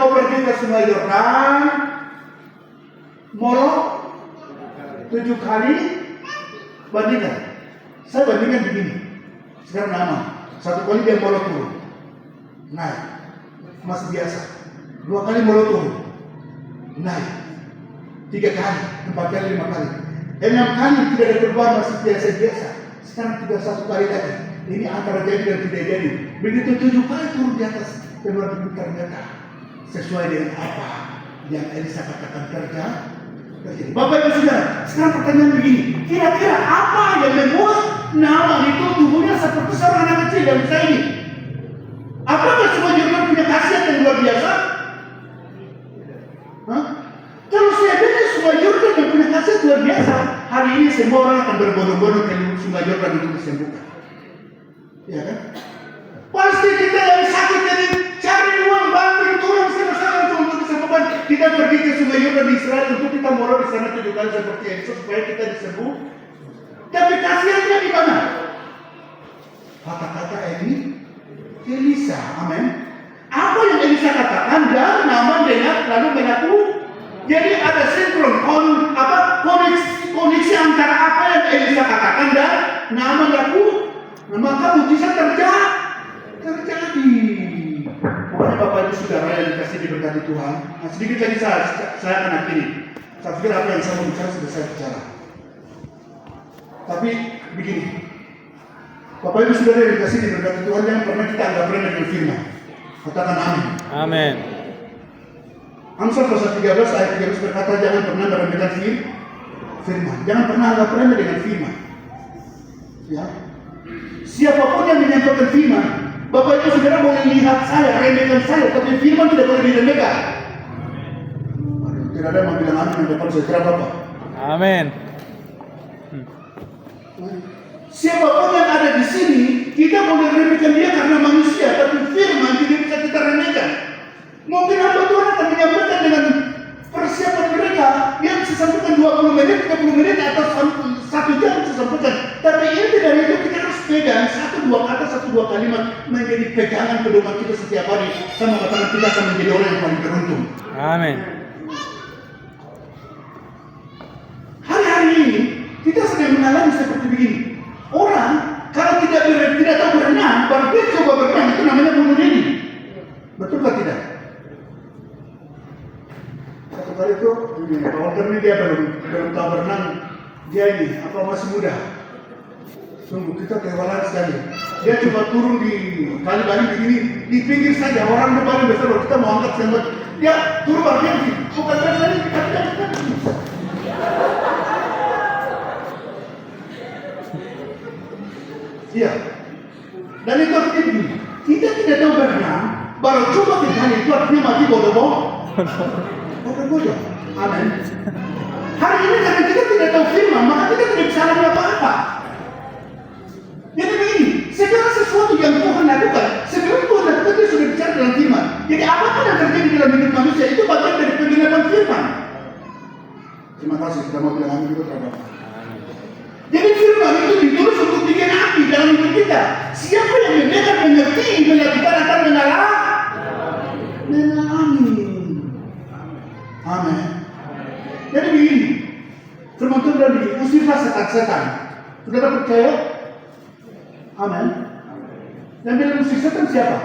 kau pergi ke Sungai Yordan, Molok 7 kali, bandingkan. Saya bandingkan begini. Sekarang nama, 1 kali dia Molok turun, naik, masih biasa. 2 kali Molok turun, naik. 3 kali, 4 kali, 5 kali. 6 kali tidak ada perubahan, masih biasa-biasa. Sekarang 31 kali lagi. Ini antara jadi dan tidak jadi. Begitu 7 kali turun di atas, keluar di ternyata sesuai dengan apa yang Elisa katakan terjadi. Bapak Ibu Saudara, sekarang pertanyaan begini, kira-kira apa yang membuat Naaman itu tubuhnya seperti seorang anak kecil yang bisa ini? Apakah semua Yordan punya khasiat yang luar biasa? Hah? Kalau saya bilang semua Yordan yang punya khasiat luar biasa, hari ini semua orang akan berbondong-bondong ke Sungai Yordan untuk disembuhkan. Ya kan? Pasti kita yang sakit ini cari uang banting turun sana untuk disembuhkan. Kita pergi ke Sungai Yordan di Israel untuk kita molor di sana 7 kali seperti Elisa supaya kita disembuh. Tapi khasiatnya di mana? Kata-kata Elisa, amin. Apa yang Elisa katakan dan Naaman dengar lalu mengaku. Jadi ada sinkron, koneksi antara apa yang Elisa katakan dan Naaman laku. Maka mujizat terjadi. Pokoknya Bapak Ibu Saudara yang dikasih diberkati Tuhan. Nah, sedikit lagi saya akan akhiri. Saya pikir apa yang saya mau bicara sudah saya bicara. Tapi begini, Bapak Ibu Saudara yang dikasih diberkati Tuhan, yang pernah kita anggap remeh dengan firman. Katakan amin. Amin. Amsal pasal 13 ayat 13 berkata, jangan pernah meremehkan firman. Jangan pernah anggap remeh dengan firman. Ya. Siapapun yang menyampaikan firman, Bapak Ibu Saudara boleh lihat saya, remehkan saya, tapi firman tidak boleh diremehkan. Tidak ada yang bilang amin yang dapat saya kira Bapak. Amin. Siapapun yang ada di sini, kita boleh remehkan dia karena manusia, tapi firman tidak bisa kita remehkan. Mungkin hamba Tuhan akan menyampaikan dengan persiapan mereka yang sesampaikan 20 menit, 30 menit atau 1 jam sesampaikan. Tapi inti dari itu kita harus pegang 1-2 kata, 1-2 kalimat menjadi pegangan pedoman kita setiap hari. Saya mengatakan kita akan menjadi orang yang paling beruntung. Amin. Hari-hari ini kita sedang mengalami seperti begini. Orang kalau tidak tahu berenang, baru dia coba berenang, itu namanya bunuh diri. Betul atau tidak? Satu kali itu, Pak Walter ini dia belum tahu berenang, dia ini masih muda. Sungguh kita kewalan sekali. Dia coba turun di kali Bali begini, di pinggir saja orang Bali besar, kalau kita mau angkat sempat, dia turun bagian sih, bukan kali kita. Iya. Dan itu artinya begini, kita tidak tahu berenang, baru coba kita itu artinya mati bodoh. Amin. Hari ini karena kita tidak tahu firman, maka kita tidak bisa lakukan apa-apa. Jadi begini, segala sesuatu yang Tuhan lakukan, sebelum Tuhan lakukan dia sudah bicara dalam firman. Jadi apapun yang terjadi dalam hidup manusia itu bagian dari penggenapan firman. Terima kasih, kita mau bilang amin juga terhadap. Jadi firman itu ditulis untuk bikin api dalam hidup kita. Siapa yang mengerti, kita akan mengalami. Amin. Jadi begini, firman Tuhan bilang begini, usirlah setan-setan. Saudara percaya? Amin. Yang bilang usir setan siapa?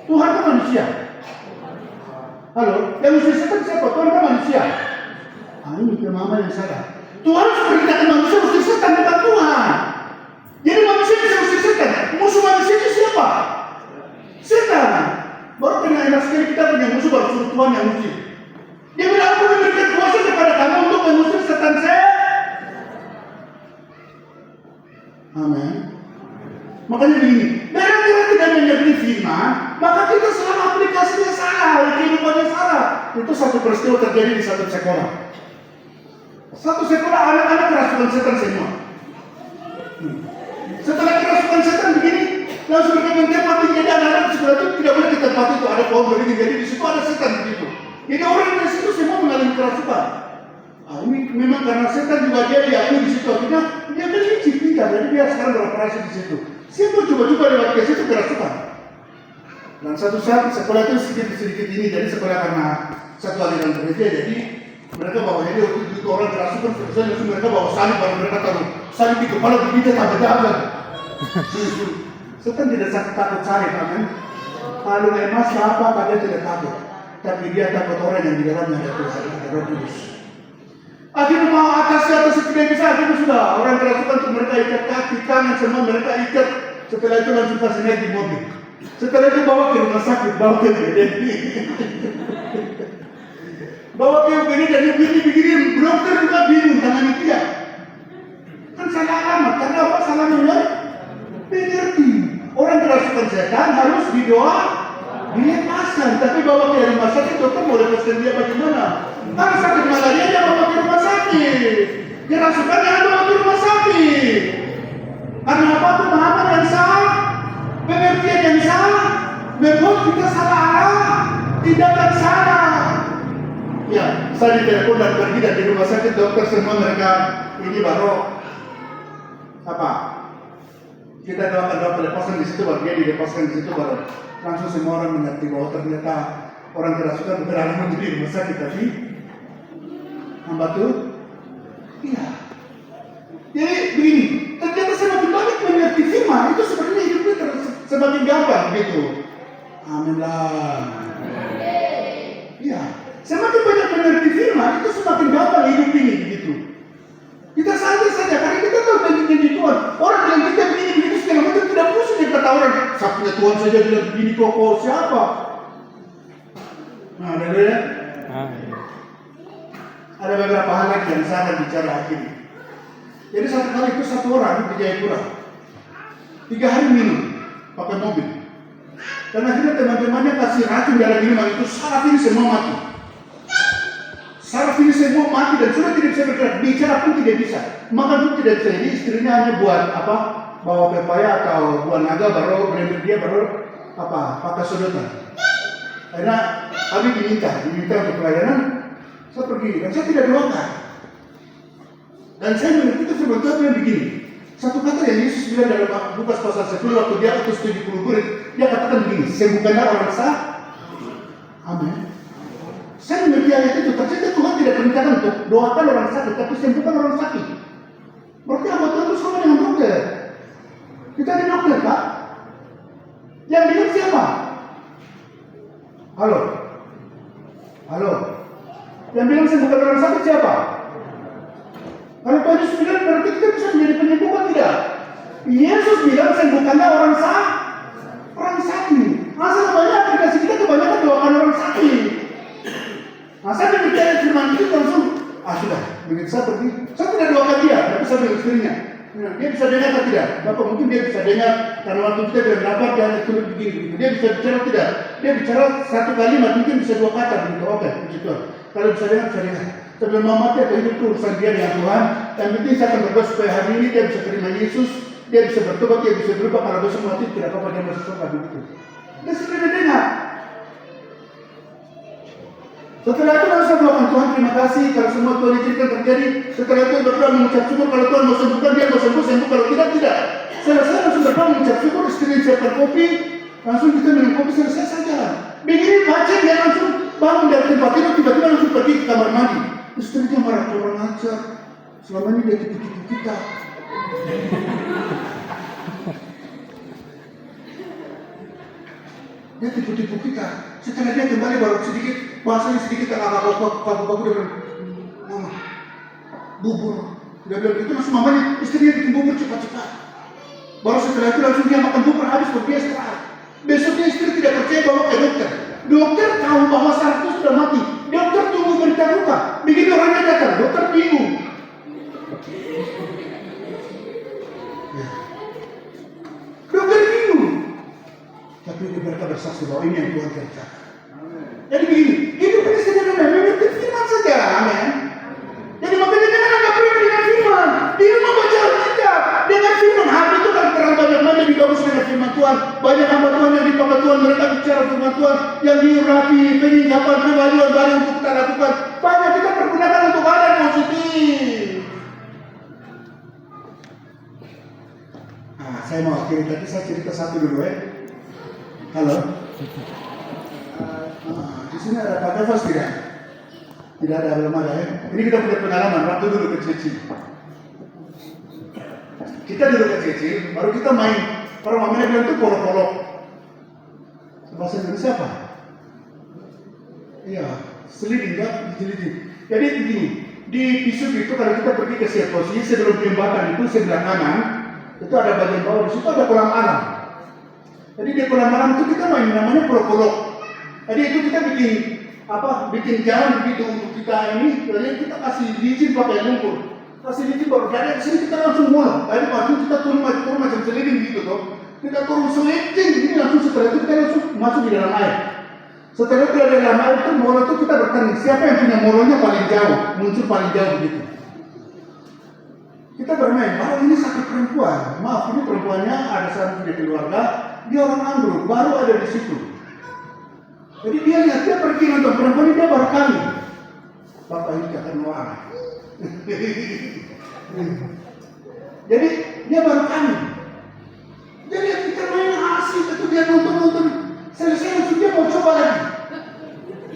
Tuhan kan manusia. Halo, yang usir setan siapa? Tuhan kan manusia. Ini pemahaman yang salah. Tuhan harus perintahkan manusia usir setan, bukan Tuhan. Jadi manusia bisa usir setan. Musuh manusia itu siapa? Setan. Baru kena enak sekali kita punya musuh, baru suruh Tuhan yang usir. Dia bilang, aku memberikan kuasa kepada kamu untuk mengusir setan saya. Amin. Makanya begini, karena kita tidak mengerti firman, maka kita selalu aplikasinya salah, kehidupannya salah. Itu satu peristiwa terjadi di satu sekolah. Satu sekolah anak-anak kerasukan setan semua. Setelah kerasukan setan begini, langsung mereka mentempat jadi anak-anak di sekolah itu tidak boleh ke tempat itu, ada pohon berdiri, jadi di situ ada setan begitu. Jadi orang di situ semua mengalami kerasukan. Ini memang karena setan juga dia diakui di situ, akhirnya dia kan licik pintar, jadi dia sekarang beroperasi di situ. Siapa coba-coba lewat ke situ kerasukan? Dan satu saat sekolah itu sedikit ini, jadi sekolah karena satu aliran gereja, jadi mereka bawa, jadi waktu itu orang kerasukan selesai, langsung mereka bawa salib, baru mereka taruh salib di kepala begitu tambah jahat. Setan tidak takut salib, amin. Kalau emas apa, dia tidak takut, tapi dia takut orang yang di dalamnya ada Tuhan, ada Roh Kudus. Akhirnya mau atas tidak bisa, akhirnya sudah orang kerasukan untuk mereka ikat kaki, tangan, semua mereka ikat. Setelah itu langsung kasih naik di mobil. Setelah itu bawa ke rumah sakit, bawa ke UGD. Bawa ke UGD dan begini, dokter juga bingung tangani dia. Kan salah alamat, karena apa salahnya? Mengerti. Orang kerasukan setan harus didoa, dilepaskan. Tapi bawa ke rumah sakit, dokter mau lepaskan dia bagaimana? Kalau sakit malaria dia bawa ke rumah sakit. Kerasukan dia bawa ke rumah sakit. Karena apa? Pemahaman yang salah, pengertian yang salah, membuat kita salah arah, tindakan salah. Ya, saya ditelepon dan pergi dan di rumah sakit dokter semua mereka ini baru apa? Kita doakan lepaskan di situ, baru dia dilepaskan di situ, baru langsung semua orang mengerti bahwa ternyata orang kerasukan bukan hanya menjadi rumah sakit, tapi membantu. Iya. Jadi begini, ternyata semakin banyak mengerti firman itu sebenarnya hidupnya semakin gampang gitu. Amin lah. Iya. Semakin banyak mengerti firman itu semakin gampang hidup ini gitu. Kita santai saja karena kita tahu janji Tuhan. Orang bilang kita begini segala macam tidak pusing yang kata orang. Sabtunya Tuhan saja bilang begini kok siapa? Nah, ada ya. Ada beberapa hal lagi yang saya akan bicara akhirnya. Jadi satu kali itu satu orang di Jayapura 3 hari minum pakai mobil. Dan akhirnya teman-temannya kasih racun dalam minuman itu, saraf ini semua mati. Saraf ini semua mati dan sudah tidak bisa bergerak, bicara pun tidak bisa, makan pun tidak bisa. Jadi istrinya hanya buat apa? Bawa pepaya atau buah naga, baru blender dia baru apa? Pakai sedotan. Karena kami diminta untuk pelayanan, saya pergi dan saya tidak doakan. Dan saya mengerti itu firman Tuhan yang begini. Satu kata yang Yesus bilang dalam Lukas pasal 10 waktu dia utus 70 murid, dia katakan begini, sembuhkanlah orang sakit. Amin. Saya mengerti ayat itu, ternyata Tuhan tidak perintahkan untuk doakan orang sakit, tapi sembuhkan orang sakit. Berarti apa Tuhan itu sama dengan dokter? Kita ada dokter, Pak. Yang bilang siapa? Halo? Yang bilang sembuhkan orang sakit siapa? Kalau Tuhan Yesus bilang berarti kita bisa menjadi penyembuh kan tidak? Yesus bilang sembuhkanlah orang sakit. Masa banyak aplikasi kita kebanyakan doakan orang sakit. Nah, saya berbicara firman itu langsung, sudah, begitu saya pergi, saya tidak doakan dia, tapi saya bilang istrinya. Dia bisa dengar atau tidak? Bapak mungkin dia bisa dengar, karena waktu kita bilang dapat dia tulis begini. Dia bisa bicara tidak? Dia bicara satu kalimat, mungkin bisa 2 kata begitu. Oke, puji Tuhan. Kalau bisa dengar, bisa dengar. Sebelum mau mati atau hidup itu urusan dia dengan Tuhan. Yang penting saya akan berdoa supaya hari ini dia bisa terima Yesus, dia bisa bertobat, dia bisa berubah. Kalau besok mati tidak apa-apa dia masuk surga begitu. Dia sudah dengar. Setelah itu langsung doakan Tuhan terima kasih kalau semua Tuhan izinkan terjadi. Setelah itu berdoa mengucap syukur kalau Tuhan mau sembuhkan dia mau sembuh kalau tidak. Selesai langsung berdoa mengucap syukur, istri siapkan kopi, langsung kita minum kopi selesai saja. Begini baca dia langsung bangun dari tempat tidur tiba-tiba langsung pergi ke kamar mandi. Istrinya marah orang ajar. Selama ini dia tipu-tipu kita. Dia tipu-tipu kita. Setelah dia kembali baru sedikit, bahasanya sedikit kaku-kaku dia bilang, Mama, bubur. Dia bilang itu langsung mamanya, istrinya bikin bubur cepat-cepat. Baru setelah itu langsung dia makan bubur habis baru dia istirahat. Besoknya istri tidak percaya bawa ke dokter. Dokter tahu bahwa saraf itu sudah mati. Dokter tunggu berita duka. Begitu orangnya datang, dokter bingung. Dokter bingung. Tapi mereka bersaksi bahwa ini yang Tuhan kerjakan. Jadi begini, hidup ini sederhana, mengerti firman saja, amin. Jadi makanya jangan anggap remeh dengan firman. Dia membaca Alkitab dengan firman. Hati itu kan terang banyak digabus dengan firman Tuhan. Banyak hamba Tuhan yang dipakai Tuhan, mereka bicara firman Tuhan yang diurapi, penyingkapan, pengalian baru untuk kita lakukan. Banyak kita pergunakan untuk hal yang positif. Saya mau akhiri, tapi saya cerita satu dulu ya. Halo. Di sini ada Pak Kafas tidak? Tidak ada, belum ada ya. Ini kita punya pengalaman waktu dulu kecil-kecil. Kita dulu kecil-kecil, baru kita main. Orang mamanya bilang itu polok-polok. Bahasa Indonesia apa? Iya, seliding kan, dijelidik. Jadi begini, di Pisuk itu kalau kita pergi ke posisi sebelum jembatan itu sebelah kanan, itu ada bagian bawah, di situ ada kolam alam. Jadi di kolam alam itu kita main namanya polok-polok. Jadi itu kita bikin jalan begitu untuk kita ini, kemudian kita kasih licin pakai lumpur, kasih licin baru dari sini kita langsung mulai. Jadi langsung kita turun macam seliding gitu toh. Kita turun seliding ini langsung setelah itu kita langsung masuk di dalam air. Setelah itu di dalam air itu molo itu kita bertanding siapa yang punya molonya paling jauh, muncul paling jauh gitu. Kita bermain, baru ini satu perempuan, maaf ini perempuannya ada satu di keluarga, dia orang Ambruk, baru ada di situ. Jadi dia lihat, dia pergi nonton perempuan ini, dia baru kali. Bapak ini akan doa. Jadi dia baru kali. Dia lihat kita main asik, itu dia nonton. Selesai langsung dia mau coba lagi.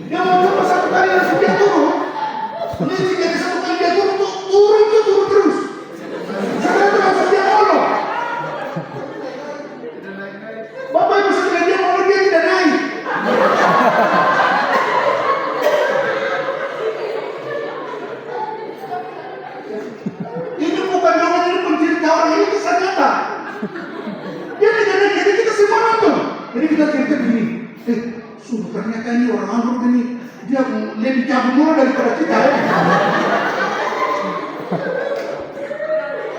Dia mau coba satu kali langsung dia turun. Ini jadi satu kali dia turun terus. Setelah itu langsung dia molor. Bapak ibu setelah dia molor dia tidak naik. Ini bukan orang ini pencerita orang ini kisah nyata. Dia tidak naik, jadi kita semua nonton. Jadi kita cerita begini, sungguh ternyata ini orang Ambruk ini dia lebih jago mula daripada kita ya.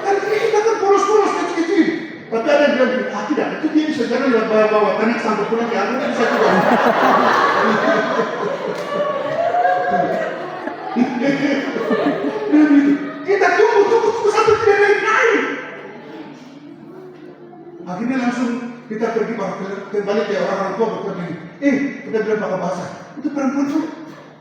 Kan kita kan polos-polos kecil-kecil. Tapi ada yang bilang, tidak, itu dia bisa jalan lewat bawah-bawah, karena sampai pulang ke Ambruk bisa juga. Kita tunggu sampai tidak naik. Akhirnya langsung kita pergi kembali ke orang tua bertanya, kita bilang pakai bahasa, itu perempuan tuh,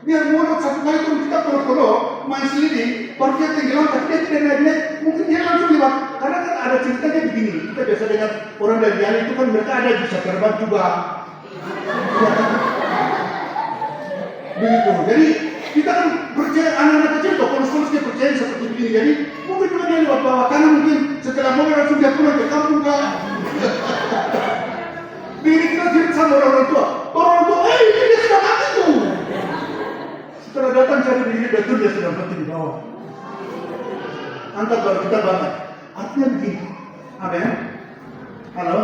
biar molot satu kali tuh kita polok-polok, main seliding, baru dia tenggelam, tapi dia tidak naik, mungkin dia langsung lewat, karena kan ada ceritanya begini, kita biasa dengar orang dari Yali itu kan mereka ada bisa terbang juga, begitu. Jadi kita kan percaya anak-anak kecil tuh, polos-polos dia percaya seperti begini, jadi mungkin juga dia lewat bawah kanan, mungkin setelah mobil langsung dia pulang ke kampung kan. Ini kita cerita sama orang tua, ini dia sudah mati tuh. Setelah datang cari diri betul dia sudah mati di bawah. Angkat baru kita bangun. Artinya begini, amin. Halo.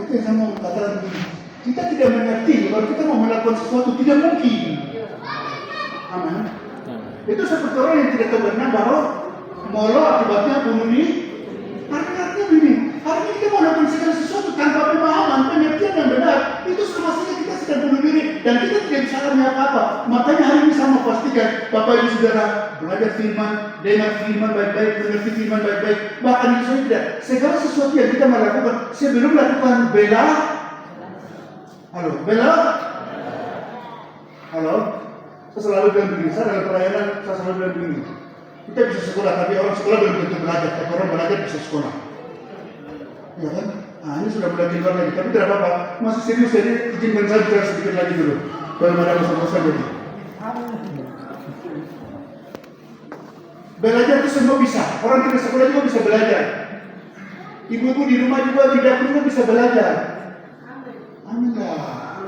Itu yang saya mau katakan begini. Kita tidak mengerti kalau kita mau melakukan sesuatu tidak mungkin. Amin. Itu seperti orang yang tidak tahu berenang baru molo akibatnya bunuh diri. Artinya begini. Hari ini kita mau melakukan segala sesuatu tanpa pemahaman, pengertian yang benar, itu semestinya kita sedang bunuh diri dan kita tidak bisa melakukan apa-apa. Makanya hari ini saya mau pastikan, Bapak Ibu Saudara, belajar firman, dengar firman baik-baik, mengerti firman baik-baik. Bahkan itu saya tidak, segala sesuatu yang kita melakukan sebelum melakukan bela. Halo, saya selalu bilang begini, saya dalam pelayanan saya selalu bilang begini. Kita bisa sekolah, tapi orang sekolah belum tentu belajar, tapi orang belajar bisa sekolah. Ya kan? Ini sudah mulai keluar lagi, tapi tidak apa-apa. Masih serius, jadi izinkan saya bicara sedikit lagi dulu. Kalau ada masalah jadi. Belajar itu semua bisa. Orang tidak sekolah juga bisa belajar. Ibu-ibu di rumah juga, di dapur juga bisa belajar. Amin lah.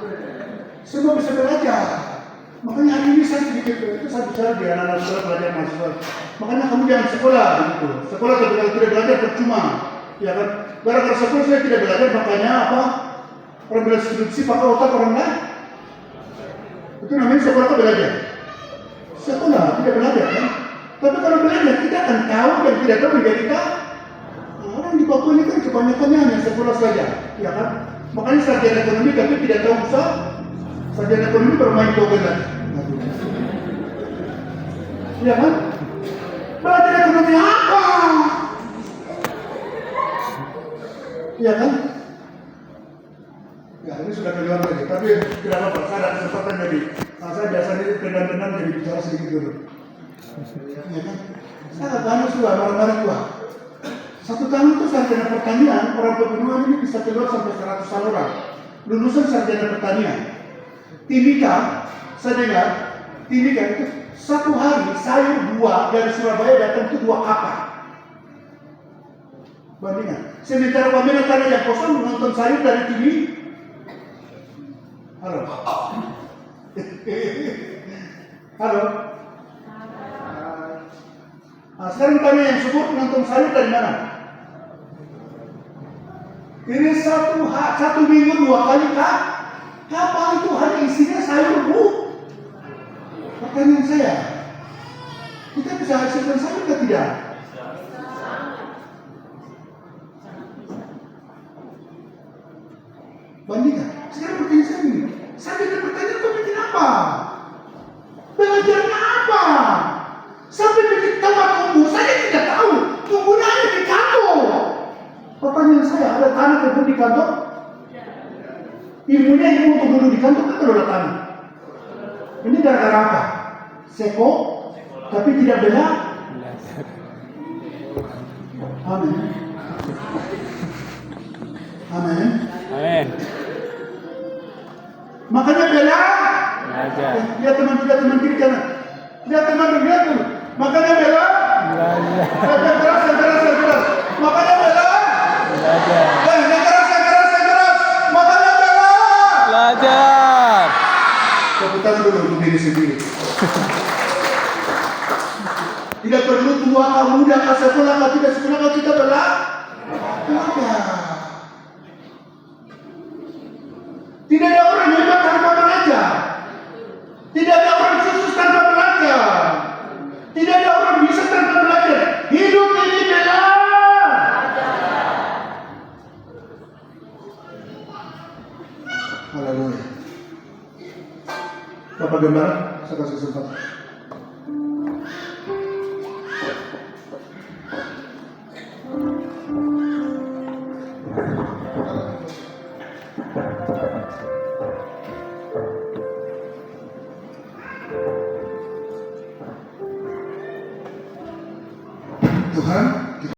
Semua bisa belajar. Makanya hari ini saya sedikit itu saya bicara di anak-anak sekolah belajar mahasiswa. Makanya kamu jangan sekolah gitu. Sekolah kalau tidak belajar percuma. Ya kan? Gara-gara sekolah saya tidak belajar, makanya apa? Orang bilang skripsi pakai otak orang lain. Itu namanya sekolah atau belajar? Sekolah, tidak belajar kan? Tapi kalau belajar kita akan tahu dan tidak tahu menjadi tahu. Orang di Papua ini kan kebanyakannya hanya sekolah saja, ya kan? Makanya sarjana ekonomi tapi tidak tahu usaha. Sarjana ekonomi bermain togel lagi. Ya kan? Belajar ekonomi apa? Iya kan? Ya ini sudah keluar lagi, tapi tidak apa-apa, saya ada kesempatan jadi saya biasanya pendam-pendam jadi bicara sedikit dulu. Iya kan? Saya banyak sudah marah-marah tua. Satu tahun itu sarjana pertanian, orang pegunungan ini bisa keluar sampai 100 orang. lulusan sarjana pertanian. Timika, saya dengar, Timika itu satu hari sayur buah dari Surabaya datang itu 2 kapal. Bandingan. Sementara Wamena tanah yang kosong nonton sayur dari TV. Halo. Halo. Nah, sekarang tanya yang subur nonton sayur dari mana? Ini satu minggu 2 kali kah? Kapal itu hanya isinya sayur, Bu. Pertanyaan saya, kita bisa hasilkan sayur atau tidak? Bandingkan. Sekarang pertanyaan saya ini, saya tidak bertanya kau bikin apa? Belajarnya apa? Sampai bikin tempat tumbuh, saya tidak tahu. Tumbuhnya ada di kantor. Pertanyaan saya, ada tanah kebun di kantor? Ilmunya ilmu untuk duduk di kantor kan ada tanah. Ini gara-gara apa? Seko, tapi tidak bela. Amin. Amin. Amin. Makanya bela. Belajar. Lihat teman kiri kanan. Lihat teman, lihat dulu. Makanya bela. Belajar. Yang keras. Makanya bela. Belajar. Yang keras. Makanya bela. Belajar. Tepuk tangan dulu untuk diri sendiri. Tidak perlu tua, kau muda, kau sekolah, kau tidak sekolah, kau kita bela. Belajar. Tidak ada orang hebat tanpa belajar. Tidak ada orang sukses tanpa belajar. Tidak ada orang bisa tanpa belajar. Hidup ini belajar. Haleluya. Bapak Gembala, saya kasih kesempatan. Tuhan,